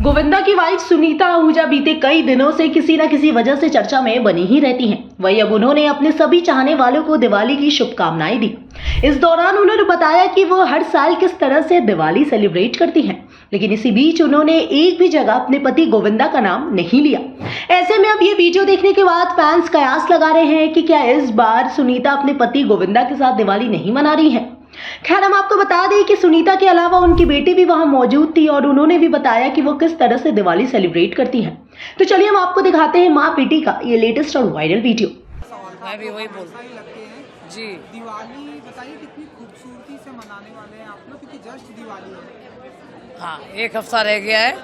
गोविंदा की वाइफ सुनीता आहूजा बीते कई दिनों से किसी न किसी वजह से चर्चा में बनी ही रहती हैं। वहीं अब उन्होंने अपने सभी चाहने वालों को दिवाली की शुभकामनाएं दी। इस दौरान उन्होंने बताया कि वो हर साल किस तरह से दिवाली सेलिब्रेट करती हैं, लेकिन इसी बीच उन्होंने एक भी जगह अपने पति गोविंदा का नाम नहीं लिया। ऐसे में अब ये वीडियो देखने के बाद फैंस कयास लगा रहे हैं कि क्या इस बार सुनीता अपने पति गोविंदा के साथ दिवाली नहीं मना रही हैं। खैर, हम आपको बता दें कि सुनीता के अलावा उनकी बेटी भी वहां मौजूद थी और उन्होंने भी बताया कि वो किस तरह से दिवाली सेलिब्रेट करती हैं। तो चलिए हम आपको दिखाते हैं मां बेटी का ये लेटेस्ट और वायरल वीडियो। मैं भी वही बोल जी। दिवाली बताइए कितनी खूबसूरती से मनाने वाले हैं आप लोग, क्योंकि जस्ट दिवाली है। हाँ, एक हफ्ता रह गया है।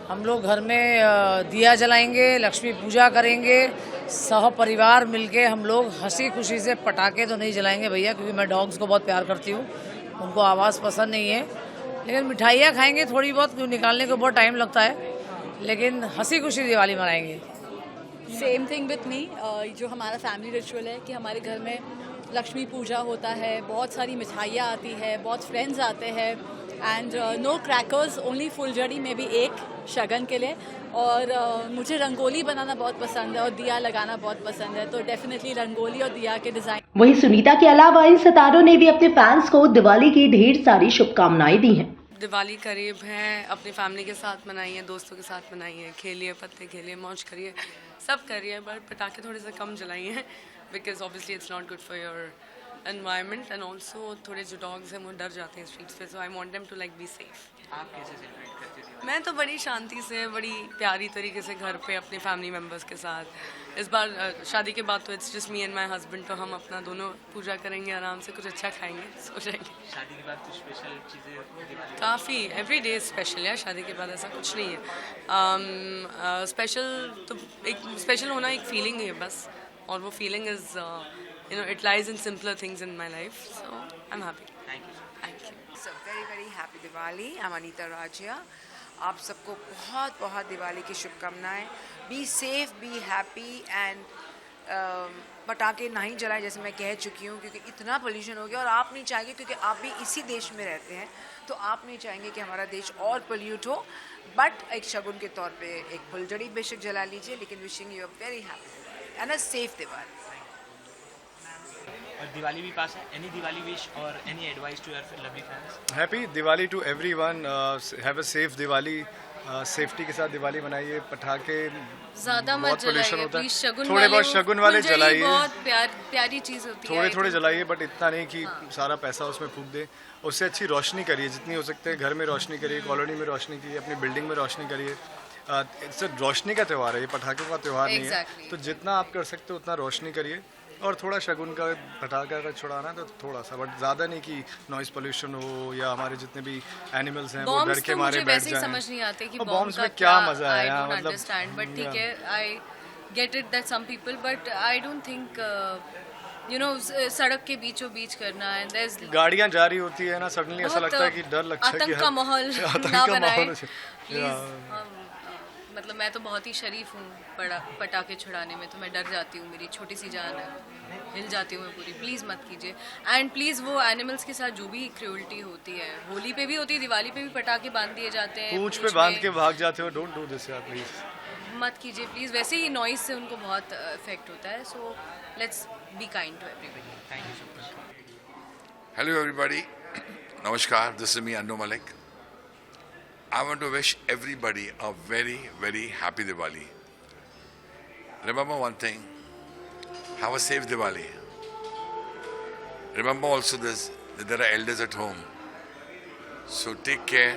हम लोग घर में दिया जलाएंगे, लक्ष्मी पूजा करेंगे, सह परिवार मिलके हम लोग हंसी खुशी से। पटाखे तो नहीं जलाएंगे भैया, क्योंकि मैं डॉग्स को बहुत प्यार करती हूँ, उनको आवाज़ पसंद नहीं है। लेकिन मिठाइयाँ खाएंगे थोड़ी बहुत, क्योंकि निकालने को बहुत टाइम लगता है, लेकिन हंसी खुशी दिवाली मनाएंगे। Same thing with me. जो हमारा फैमिली रिचुअल है कि हमारे घर में लक्ष्मी पूजा होता है, बहुत सारी मिठाइयाँ आती है, बहुत फ्रेंड्स आते हैं एंड नो क्रैकर्स, ओनली फुलझड़ी में भी एक शगन के लिए। और मुझे रंगोली बनाना बहुत पसंद है और दिया लगाना बहुत पसंद है, तो डेफिनेटली रंगोली और दिया के डिज़ाइन। वहीं सुनीता के अलावा इन सितारों ने भी अपने फैंस को दिवाली की ढेर सारी शुभकामनाएं दी हैं। दिवाली करीब है, अपनी फैमिली के साथ मनाइए, दोस्तों के साथ मनाइए, खेलिए, पत्ते खेलिए, मौज करिए, सब करिए, बट पटाखे थोड़े से कम जलाइए, because obviously it's not good for your environment and also थोड़े जो डॉग्स हैं वो डर जाते हैं स्ट्रीट्स पे, so I want them to like be safe. आप कैसे सेलिब्रेट करते थे? मैं तो बड़ी शांति से, बड़ी प्यारी तरीके से घर पे अपने फैमिली मेम्बर्स के साथ। इस बार शादी के बाद तो it's just me and my husband, तो हम अपना दोनों पूजा करेंगे, आराम से कुछ अच्छा खाएंगे, सो जाएंगे। शादी के बाद कुछ स्पेशल चीज़ें? काफ़ी, एवरी डे स्पेशल है। शादी के बाद ऐसा कुछ नहीं है स्पेशल, तो एक स्पेशल होना एक फीलिंग है बस, और वो feeling is you know, it lies in simpler things in my life, so I'm happy. Thank you. Thank you. So very happy Diwali. I'm Anita Rajia. आप सबको बहुत बहुत दिवाली की शुभकामनाएं। Be safe, be happy and पटाखे नहीं जलाएं, जैसे मैं कह चुकी हूँ, क्योंकि इतना पोल्यूशन हो गया और आप नहीं चाहेंगे, क्योंकि आप भी इसी देश में रहते हैं, तो आप नहीं चाहेंगे कि हमारा देश और पोल्यूट हो। बट एक शगुन के तौर पे एक फुलझड़ी बेशक जला लीजिए, लेकिन wishing you a very happy and a safe Diwali. और दिवाली भी पास है, एनी दिवाली विश और any advice to your lovely fans? Happy Diwali to everyone. Have a safe Diwali. Safety के साथ दिवाली मनाइए। पटाखे ज़्यादा मत जलाइए प्लीज, शगुन थोड़े बहुत शगुन वाले जलाइए, बहुत प्यारी चीज़ होती है। थोड़े जलाइए, बट इतना नहीं कि सारा पैसा उसमें फूंक दे। उससे अच्छी रोशनी करिए जितनी हो सकते हैं। घर में रोशनी करिए, कॉलोनी में रोशनी करिए, अपनी बिल्डिंग में रोशनी करिए। इससे रोशनी का त्यौहार है, ये पटाखों का त्यौहार नहीं है। तो जितना आप कर सकते हो उतना रोशनी करिए, और थोड़ा शगुन का पटाखा का छुड़ाना है तो थोड़ा सा, बट ज़्यादा नहीं कि नॉइस पोल्यूशन हो या हमारे जितने भी एनिमल्स हैं वो डर के मारे बैठ जाएं। समझ नहीं आते कि बॉम्ब्स में क्या मजा है, मतलब बट ठीक है, I get it that some people, but I don't think you know सड़क के बीचों बीच करना है, गाड़ियाँ जा रही होती है ना, सडनली ऐसा लगता है कि डर लगता है कि आतंक का माहौल ना बनाए प्लीज। मतलब मैं तो बहुत ही शरीफ हूँ पटाखे छुड़ाने में, तो मैं डर जाती हूँ, मेरी छोटी सी जान है, हिल जाती हूँ मैं पूरी। प्लीज़ मत कीजिए। एंड प्लीज़ वो एनिमल्स के साथ जो भी क्रूअल्टी होती है, होली पे भी होती है, दिवाली पे भी पटाखे बांध दिए जाते हैं, पूंछ पे बांध के भाग जाते हो, डोंट डू दिस यार प्लीज। मत कीजिए प्लीज़। वैसे ही नॉइस से उनको बहुत इफेक्ट होता है, so let's be kind to everybody. Thank you so much. Hello everybody, Namaskar, this is me Annu Malik. I want to wish everybody a very happy Diwali. Remember one thing, have a safe Diwali. Remember also this, that there are elders at home. So take care,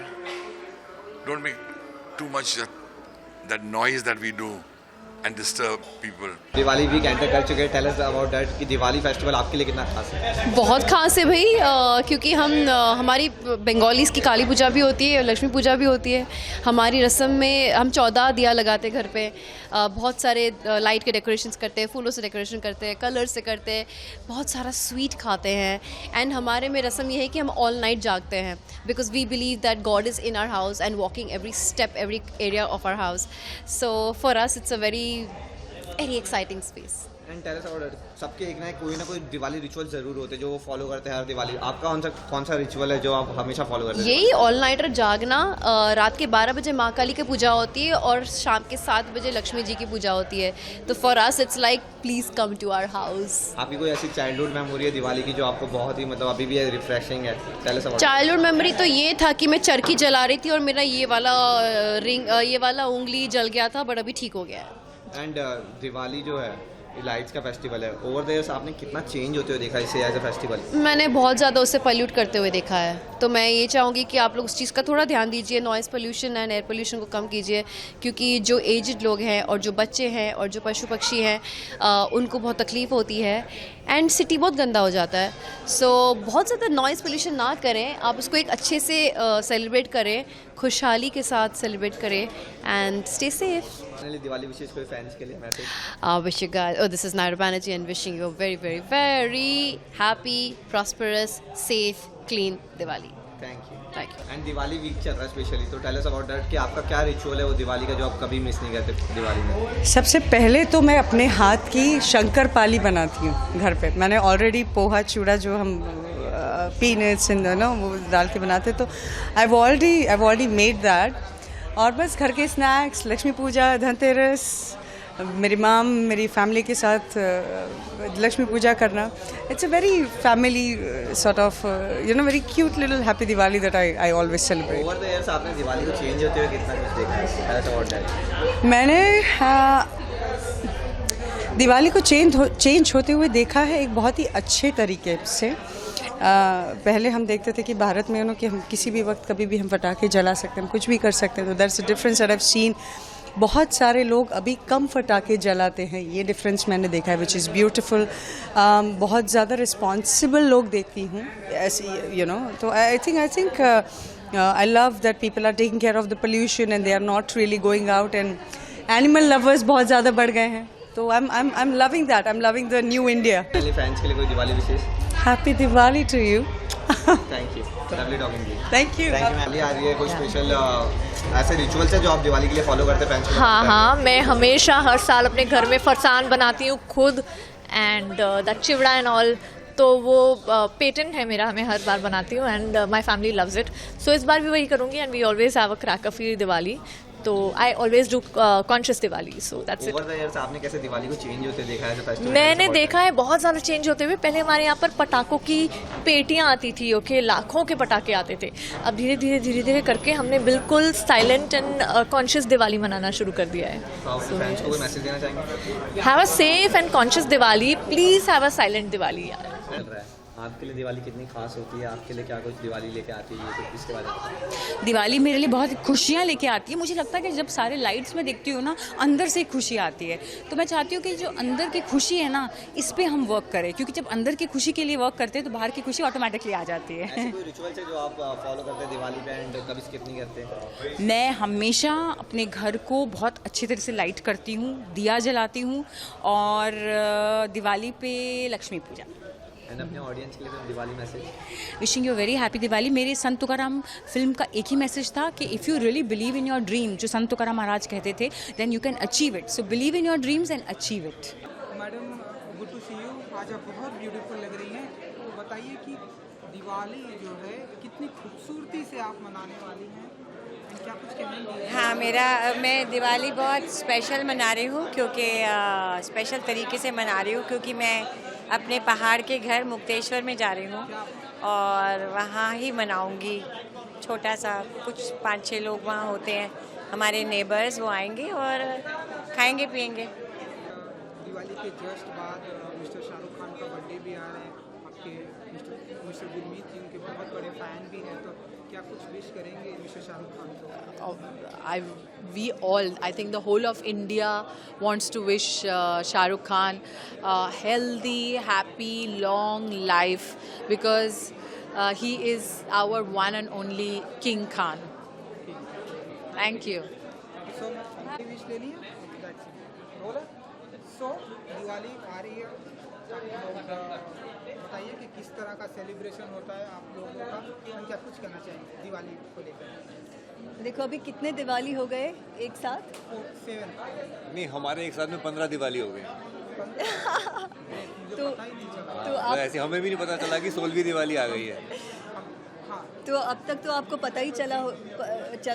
don't make too much that noise that we do and disturb people. Diwali week enter कर चुके हैं, tell us about that कि Diwali festival आपके लिए कितना खास है? बहुत खास है भाई, क्योंकि हमारी बंगालीज़ की काली पूजा भी होती है, लक्ष्मी पूजा भी होती है। हमारी रस्म में हम 14 दिया लगाते हैं घर पे, बहुत सारे लाइट के डेकोरेशंस करते हैं, फूलों से डेकोरेशन करते हैं, कलर से करते हैं, बहुत सारा स्वीट खाते हैं। एंड हमारे में रस्म ये है कि हम ऑल नाइट जागते हैं, because we believe that god is in our house and walking every step, every area of our house. So for us it's a very exciting space. And tell us about सबके एक ना कोई Diwali ritual जरूर होते हैं जो वो follow करते हैं हर दिवाली। आपका कौन सा रिचुअल है जो आप हमेशा फॉलो करते हैं? यही ऑल नाइटर जागना, रात के 12 बजे माँ काली की पूजा होती है और शाम के 7 बजे लक्ष्मी जी की पूजा होती है। तो for us it's like please come to our house. आपकी कोई ऐसी चाइल्डहुड मेमोरी है दिवाली की जो आपको बहुत ही मतलब अभी भी रिफ्रेशिंग है? Tell us about. Childhood memory तो ये था कि मैं चरखी जला रही थी और मेरा ये वाला उंगली जल गया था, बट अभी ठीक हो गया है। एंड दिवाली जो है लाइट्स का फेस्टिवल है, ओवर द इयर्स आपने कितना चेंज होते हुए देखा इसे एज अ फेस्टिवल? मैंने बहुत ज़्यादा उसे पॉल्यूट करते हुए देखा है, तो मैं ये चाहूँगी कि आप लोग उस चीज़ का थोड़ा ध्यान दीजिए, noise pollution and air pollution को कम कीजिए, क्योंकि जो एजड लोग हैं और जो बच्चे हैं और जो पशु पक्षी हैं उनको बहुत तकलीफ़ होती है एंड सिटी बहुत गंदा हो जाता है। सो बहुत ज़्यादा नॉइज़ पोल्यूशन ना करें, आप उसको एक अच्छे से सेलिब्रेट करें, खुशहाली के साथ सेलिब्रेट करें एंड स्टे सेफ। दिवाली विशेष कोई फैंस के लिए message? Wish you guys, this is Naira Banerjee and wishing you a very, very, very happy, prosperous, safe, clean Diwali. Thank you. Thank you. And Diwali week चल रहा है specially, तो tell us about that कि आपका क्या ritual है वो दिवाली का जो आप कभी मिस नहीं करते दिवाली में? सबसे पहले तो मैं अपने हाथ की शंकर पाली बनाती हूँ घर पे। मैंने ऑलरेडी पोहा चूड़ा जो हम पीनट्स वो डाल के बनाते, तो आई ऑलरेडी मेड दैट। और बस घर के स्नैक्स, लक्ष्मी पूजा, धनतेरस, मेरी माम मेरी फैमिली के साथ लक्ष्मी पूजा करना, it's a very family sort of very cute little happy Diwali that I always celebrate. Over the years आपने दिवाली को चेंज होते हुए कितना कुछ देखा है? Tell us about that. मैंने दिवाली को चेंज होते हुए देखा है एक बहुत ही अच्छे तरीके से। पहले हम देखते थे कि भारत में कि हम किसी भी वक्त कभी भी हम पटाखे जला सकते हैं, हम कुछ भी कर सकते हैं, तो that's a difference that I have seen. बहुत सारे लोग अभी कम पटाखे जलाते हैं, ये डिफरेंस मैंने देखा है, विच इज़ ब्यूटिफुल। बहुत ज़्यादा रिस्पॉन्सिबल लोग देखती हूँ ऐसे तो I think I love that people are taking care of the pollution and they are not really going out, and animal lovers बहुत ज़्यादा बढ़ गए हैं, तो I am loving that, I am loving the new India. Fans के लिए कोई दिवाली विशेष? Happy Diwali to you. Thank you, lovely talking to you. Thank you. Diwali आ रही है, कोई स्पेशल ऐसे रिचुअल्स है जो आप दिवाली के लिए फॉलो करते हैं फैंस? हाँ, मैं हमेशा हर साल अपने घर में फरसान बनाती हूँ खुद, and the chivda and all, तो वो पेटेंट है मेरा, मैं हर बार बनाती हूँ and my family loves it. So इस बार भी वही करूँगी and we always have a cracker free Diwali, तो I always do conscious Diwali, so that's it. Over the years आपने कैसे दिवाली को चेंज होते देखा है? फेस्टिवल मैंने देखा है बहुत ज़्यादा चेंज होते हुए। पहले हमारे यहाँ पर पटाखों की पेटियाँ आती थी, ओके, लाखों के पटाखे आते थे। अब धीरे धीरे करके हमने बिल्कुल साइलेंट एंड कॉन्शियस दिवाली मनाना शुरू कर दिया है। फैंस को कोई मैसेज देना चाहेंगे? Have a safe and conscious Diwali, please have a silent Diwali यार। चल रहा है, आपके लिए दिवाली कितनी खास होती है? आपके लिए क्या कुछ दिवाली लेके आती है, तो इसके बारे में बताइए। दिवाली मेरे लिए बहुत खुशियाँ लेके आती है। मुझे लगता है कि जब सारे लाइट्स में देखती हूँ ना, अंदर से खुशी आती है, तो मैं चाहती हूँ कि जो अंदर की खुशी है ना, इस पे हम वर्क करें, क्योंकि जब अंदर की खुशी के लिए वर्क करते हैं तो बाहर की खुशी ऑटोमेटिकली आ जाती है। ऐसे कोई रिचुअल्स है जो आप फॉलो करते हैं दिवाली पे एंड कभी स्किप नहीं करते? मैं हमेशा अपने घर को बहुत अच्छी तरह से लाइट करती हूँ, दिया जलाती हूँ, और दिवाली पे लक्ष्मी पूजा। एंड अपने ऑडियंस के लिए तो Diwali message? Wishing you very happy Diwali. मेरे संत तुकाराम फिल्म का एक ही मैसेज था कि if you really believe in your dream, जो संत तुकाराम महाराज कहते थे, then you can achieve it. So believe in your dreams and achieve it. Madam, good to see you. आज आप बहुत ब्यूटीफुल लग रही हैं, तो बताइए कि दिवाली जो है कितनी खूबसूरती से आप मनाने वाली हैं, क्या कुछ कहेंगी? हाँ, मैं दिवाली बहुत स्पेशल मना रही हूँ, क्योंकि स्पेशल तरीके से मना रही हूँ, क्योंकि मैं अपने पहाड़ के घर मुक्तेश्वर में जा रही हूँ और वहाँ ही मनाऊँगी। छोटा सा कुछ 5-6 लोग वहाँ होते हैं, हमारे नेबर्स, वो आएंगे और खाएंगे पिएंगे। दिवाली के जस्ट बाद मिस्टर शाहरुख खान का बर्थडे भी आ रहा है, आपके मिस्टर गुरमीत जी उनके बहुत बड़े फ़ैन भी हैं, तो क्या कुछ विश करेंगे मिस्टर शाहरुख खान को? I think the whole of India wants to wish Shah Rukh Khan a healthy, happy, long life, because he is our one and only King Khan. Thank you. So, wish लेनी है? That's it. बोला? So, Diwali आ रही है, बताइए कि किस तरह का सेलिब्रेशन होता है आप लोगों का, और क्या कुछ कहना चाहेंगे दिवाली को लेकर? देखो अभी कितने दिवाली हो गए एक साथ? 7 नहीं, हमारे एक साथ में 15 दिवाली हो गए। मुझे पता ही नहीं चला। तो आप ऐसे हमें भी नहीं पता चला कि 16वीं दिवाली आ गई है। तो अब तक तो आपको पता ही चल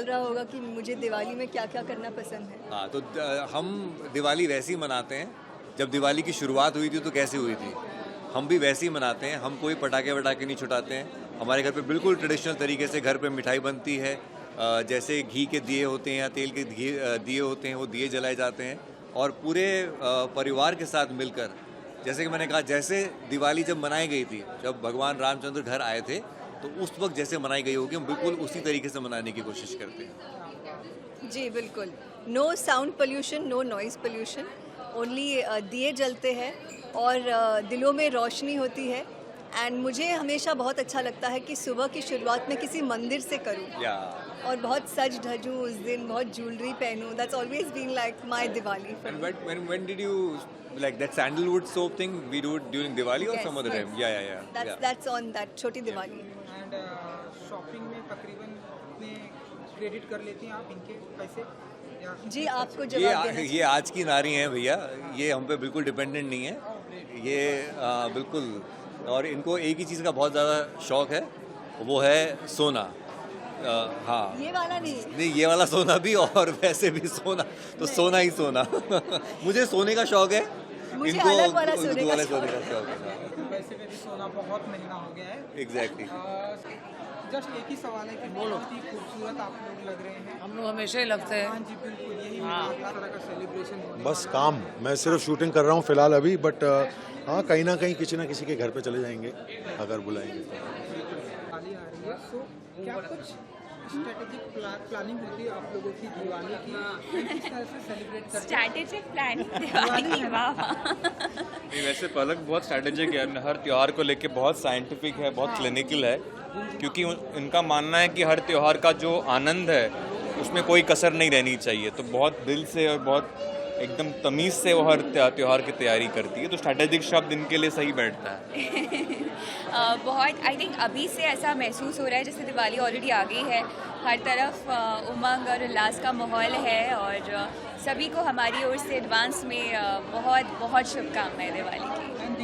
रहा होगा कि मुझे दिवाली में क्या क्या करना पसंद है। हाँ, तो हम दिवाली वैसे ही मनाते हैं जब दिवाली की शुरुआत हुई थी तो कैसे हुई थी, हम भी वैसे ही मनाते हैं। हम कोई पटाखे वटाखे नहीं छुटाते हैं। हमारे घर पे बिल्कुल ट्रेडिशनल तरीके से घर पे मिठाई बनती है। जैसे घी के दिए होते हैं या तेल के दिए होते हैं, वो दिए जलाए जाते हैं और पूरे परिवार के साथ मिलकर, जैसे कि मैंने कहा, जैसे दिवाली जब मनाई गई थी, जब भगवान रामचंद्र घर आए थे, तो उस वक्त जैसे मनाई गई होगी हम बिल्कुल उसी तरीके से मनाने की कोशिश करते हैं। जी बिल्कुल, no sound pollution, no noise pollution, only दिए जलते हैं और दिलों में रोशनी होती है। एंड मुझे हमेशा बहुत अच्छा लगता है कि सुबह की शुरुआत में किसी मंदिर से करूं और बहुत सज धजूं उस दिन, बहुत ज्वेलरी पहनूं। That's always been like my Diwali. When did you like that sandalwood soap thing? We do it during Diwali or some other time? Yeah. That's on that छोटी दिवाली। एंड शॉपिंग में तकरीबन कितने क्रेडिट कर लेती हैं आप इनके पैसे? जी आपको जवाब देना ये आज की नारी हैं भैया, ये हम पे बिल्कुल डिपेंडेंट नहीं है ये, बिल्कुल। और इनको एक ही चीज़ का बहुत ज़्यादा शौक है, वो है सोना। हाँ, ये वाला नहीं, ये वाला सोना भी और वैसे भी सोना, तो सोना ही सोना। मुझे सोने का शौक है, मुझे इनको अलग वाला सोने का शौक है। वैसे में भी सोना बहुत महंगा हो गया है। एग्जैक्टली। जस्ट एक ही सवाल है कि बहुत ही खूबसूरत आप लोग लग रहे हैं। हम लोग हमेशा ही लगते हैं। हाँ जी बिल्कुल, यही तरह का सेलिब्रेशन होने बस काम, मैं सिर्फ शूटिंग कर रहा हूँ फिलहाल अभी, बट हाँ कहीं ना कहीं किसी ना किसी के घर पे चले जाएंगे अगर बुलाएंगे तो। दिवाली आ रही है, सो क्या कुछ स्ट्रेटेजिक प्लानिंग होती है आप लोगों की दिवाली की, किस तरह से सेलिब्रेट करते हैं? स्ट्रैटेजिक प्लानिंग दिवाली की, वाह। नहीं, वैसे पलक बहुत स्ट्रैटेजिक है, हर त्यौहार को लेके बहुत साइंटिफिक है, बहुत क्लिनिकल है, क्योंकि इनका मानना है कि हर त्यौहार का जो आनंद है उसमें कोई कसर नहीं रहनी चाहिए। तो बहुत दिल से और बहुत एकदम तमीज़ से वो हर त्यौहार की तैयारी करती है, तो स्ट्रैटेजिक शब्द इनके लिए सही बैठता है। बहुत आई थिंक अभी से ऐसा महसूस हो रहा है जैसे दिवाली ऑलरेडी आ गई है, हर तरफ उमंग और उल्लास का माहौल है और सभी को हमारी ओर से एडवांस में बहुत बहुत शुभकामनाएं दिवाली की।